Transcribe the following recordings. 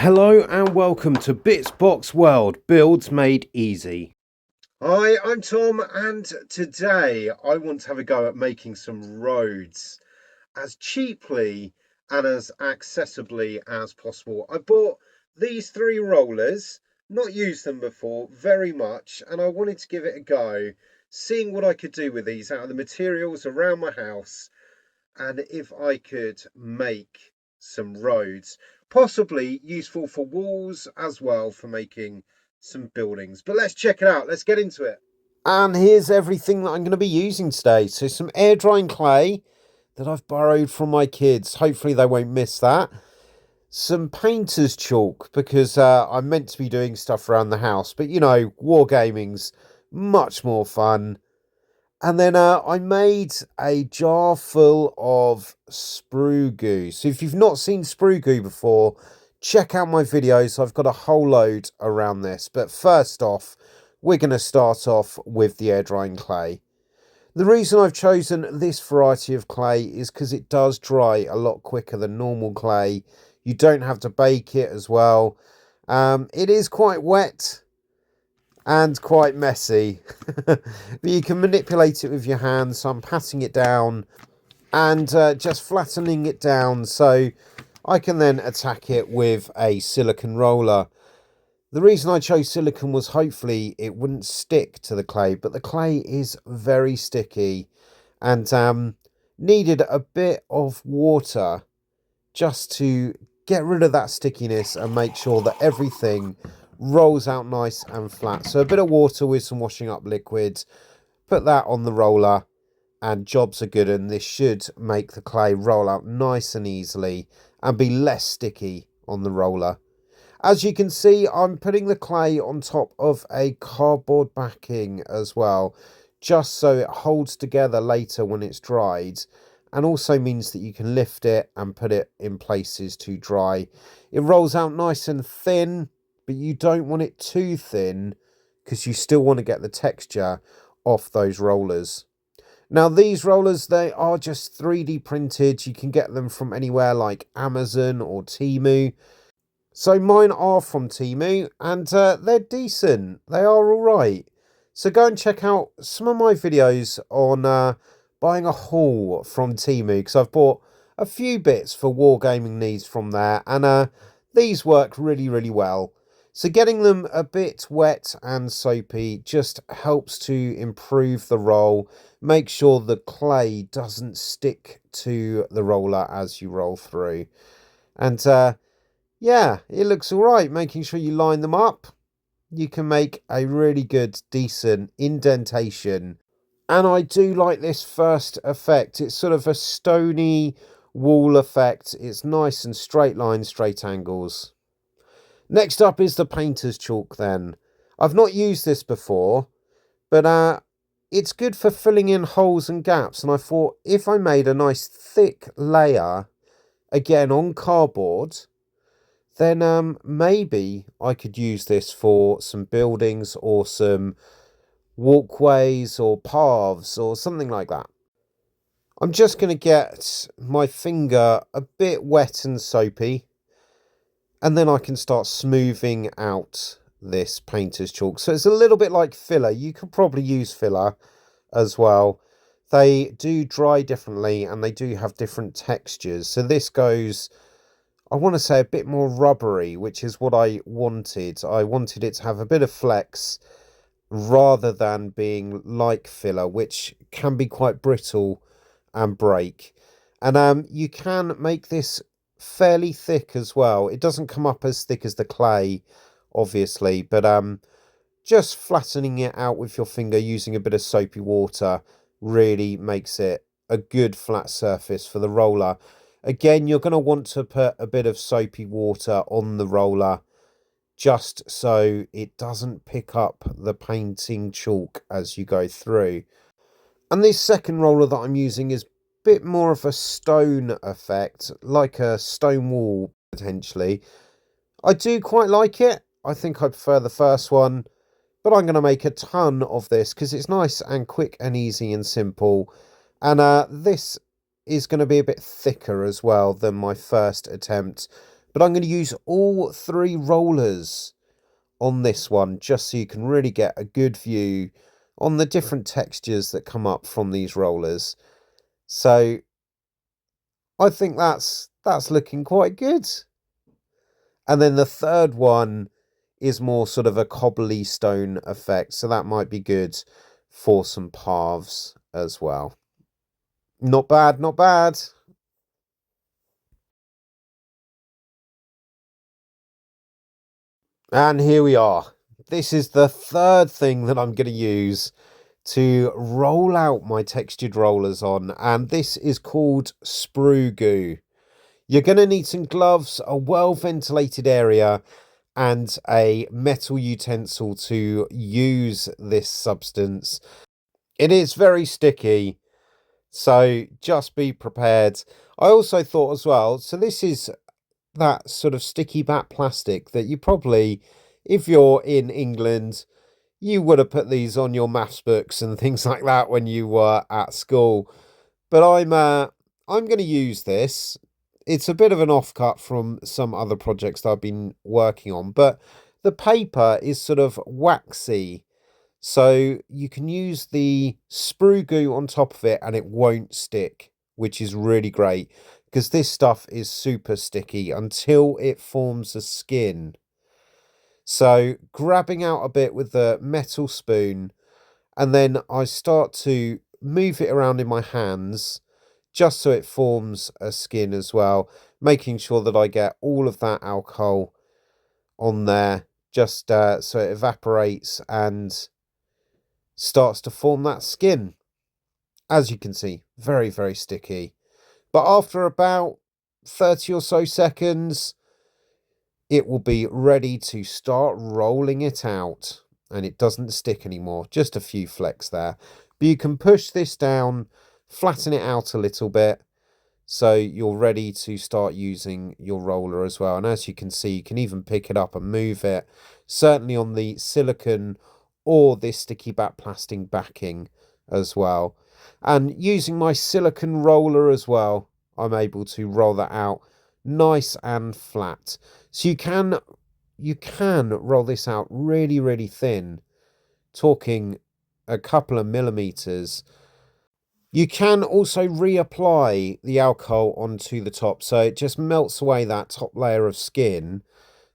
Hello and welcome to Bitsbox World, Builds Made Easy. Hi, I'm Tom, and today I want to have a go at making some roads as cheaply and as accessibly as possible. I bought these three rollers, not used them before very much, and I wanted to give it a go, seeing what I could do with these out of the materials around my house and if I could make some roads, possibly useful for walls as well for making some buildings. But let's check it out. Let's get into it. And here's everything that I'm going to be using today. So some air drying clay that I've borrowed from my kids. Hopefully they won't miss that. Some painter's chalk because I'm meant to be doing stuff around the house. But you know, wargaming's much more fun. And then I made a jar full of sprew goo. So if you've not seen sprew goo before, check out my videos. I've got a whole load around this. But first off, we're going to start off with the air drying clay. The reason I've chosen this variety of clay is because it does dry a lot quicker than normal clay. You don't have to bake it as well. It is quite wet and quite messy, but you can manipulate it with your hands. So I'm patting it down and just flattening it down so I can then attack it with a silicone roller. The reason I chose silicone was hopefully it wouldn't stick to the clay, but the clay is very sticky and needed a bit of water just to get rid of that stickiness and make sure that everything rolls out nice and flat. So a bit of water with some washing up liquid, put that on the roller and jobs are good, and this should make the clay roll out nice and easily and be less sticky on the roller. As you can see, I'm putting the clay on top of a cardboard backing as well, just so it holds together later when it's dried, and also means that you can lift it and put it in places to dry. It rolls out nice and thin, but you don't want it too thin because you still want to get the texture off those rollers. Now these rollers, they are just 3D printed. You can get them from anywhere like Amazon or Temu. So mine are from Temu and they're decent. They are all right. So go and check out some of my videos on buying a haul from Temu, because I've bought a few bits for wargaming needs from there, and these work really, really well. So getting them a bit wet and soapy just helps to improve the roll. Make sure the clay doesn't stick to the roller as you roll through. And yeah, it looks all right. Making sure you line them up, you can make a really good, decent indentation. And I do like this first effect. It's sort of a stony wall effect. It's nice and straight lines, straight angles. Next up is the painter's chalk then. I've not used this before, but it's good for filling in holes and gaps. And I thought if I made a nice thick layer, again on cardboard, then maybe I could use this for some buildings or some walkways or paths or something like that. I'm just going to get my finger a bit wet and soapy, and then I can start smoothing out this painter's chalk. So it's a little bit like filler. You could probably use filler as well. They do dry differently and they do have different textures. So this goes, I want to say, a bit more rubbery, which is what I wanted. I wanted it to have a bit of flex rather than being like filler, which can be quite brittle and break. And you can make this fairly thick as well. It doesn't come up as thick as the clay, obviously, but just flattening it out with your finger using a bit of soapy water really makes it a good flat surface for the roller. Again, you're going to want to put a bit of soapy water on the roller just so it doesn't pick up the painting chalk as you go through. And this second roller that I'm using is a bit more of a stone effect, like a stone wall potentially. I do quite like it. I think I prefer the first one, but I'm going to make a ton of this because it's nice and quick and easy and simple. And this is going to be a bit thicker as well than my first attempt. But I'm going to use all 3 rollers on this one, just so you can really get a good view on the different textures that come up from these rollers. So I think that's looking quite good. And then the third one is more sort of a cobbly stone effect, so that might be good for some paths as well. Not bad, not bad. And here we are. This is the third thing that I'm going to use to roll out my textured rollers on, and this is called sprue goo. You're going to need some gloves, a well ventilated area, and a metal utensil to use this substance. It is very sticky, so just be prepared. I also thought as well, so this is that sort of sticky back plastic that you probably, if you're in England, you would have put these on your maths books and things like that when you were at school. But I'm going to use this. It's a bit of an offcut from some other projects that I've been working on, but the paper is sort of waxy, so you can use the sprue goo on top of it and it won't stick, which is really great because this stuff is super sticky until it forms a skin. So grabbing out a bit with the metal spoon, and then I start to move it around in my hands just so it forms a skin as well, making sure that I get all of that alcohol on there, just so it evaporates and starts to form that skin. As you can see, very, very sticky. But after about 30 or so seconds, it will be ready to start rolling it out, and it doesn't stick anymore, just a few flecks there. But you can push this down, flatten it out a little bit, so you're ready to start using your roller as well. And as you can see, you can even pick it up and move it, certainly on the silicone or this sticky back plastic backing as well. And using my silicone roller as well, I'm able to roll that out nice and flat. So you can roll this out really, really thin, talking a couple of millimeters. You can also reapply the alcohol onto the top, so it just melts away that top layer of skin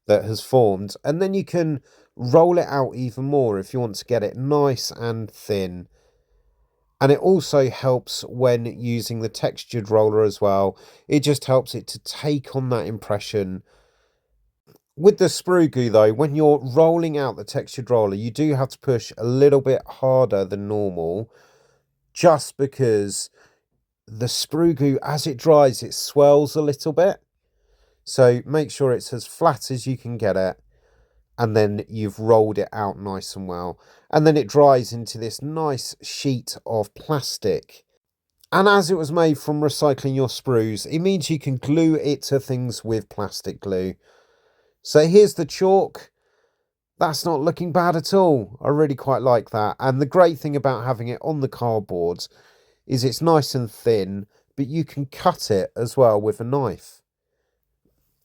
that has formed, and then you can roll it out even more if you want to get it nice and thin. And it also helps when using the textured roller as well. It just helps it to take on that impression. With the sprue goo though, when you're rolling out the textured roller, you do have to push a little bit harder than normal, just because the sprue goo, as it dries, it swells a little bit. So make sure it's as flat as you can get it, and then you've rolled it out nice and well. And then it dries into this nice sheet of plastic. And as it was made from recycling your sprues, it means you can glue it to things with plastic glue. So here's the chalk. That's not looking bad at all. I really quite like that. And the great thing about having it on the cardboard is it's nice and thin, but you can cut it as well with a knife.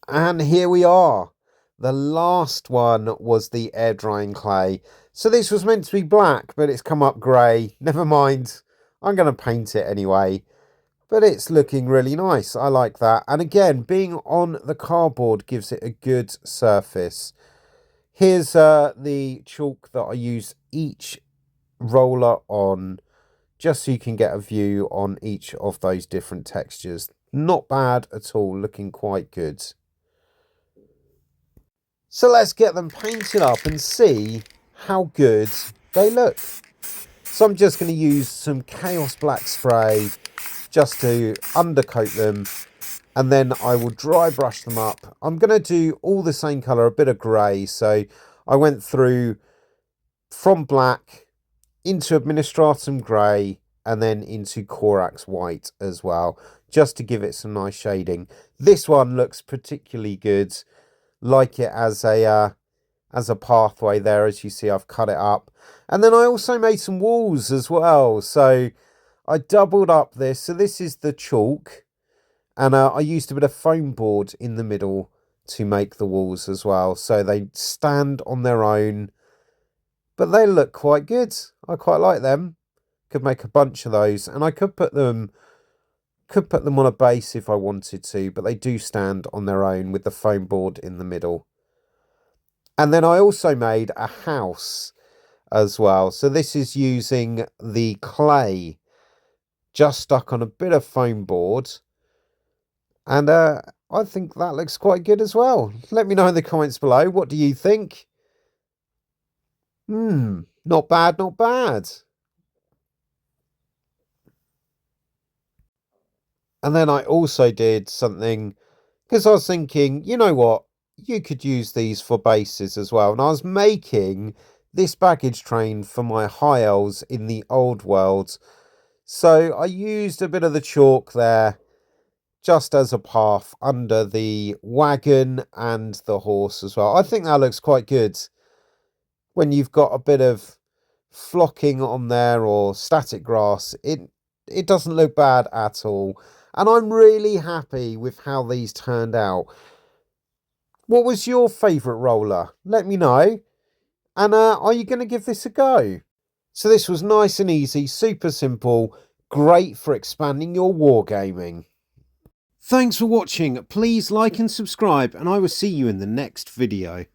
And here we are. The last one was the air drying clay. So this was meant to be black, but it's come up grey. Never mind. I'm going to paint it anyway. But it's looking really nice. I like that. And again, being on the cardboard gives it a good surface. Here's the chalk that I use each roller on, just so you can get a view on each of those different textures. Not bad at all, looking quite good. So let's get them painted up and see how good they look. So I'm just going to use some Chaos Black spray just to undercoat them, and then I will dry brush them up. I'm going to do all the same colour, a bit of grey. So I went through from black into Administratum grey and then into Corax white as well, just to give it some nice shading. This one looks particularly good. Like it as a pathway there. As you see, I've cut it up. And then I also made some walls as well. So I doubled up this. So this is the chalk. And I used a bit of foam board in the middle to make the walls as well. So they stand on their own, but they look quite good. I quite like them. Could make a bunch of those, and I could put them on a base if I wanted to, but they do stand on their own with the foam board in the middle. And then I also made a house as well. So this is using the clay just stuck on a bit of foam board. And I think that looks quite good as well. Let me know in the comments below. What do you think? Not bad, not bad. And then I also did something, because I was thinking, you know what? You could use these for bases as well. And I was making this baggage train for my high elves in the old world. So I used a bit of the chalk there just as a path under the wagon and the horse as well. I think that looks quite good when you've got a bit of flocking on there or static grass. It doesn't look bad at all. And I'm really happy with how these turned out. What was your favourite roller? Let me know. And are you going to give this a go? So this was nice and easy, super simple, great for expanding your wargaming. Thanks for watching. Please like and subscribe, and I will see you in the next video.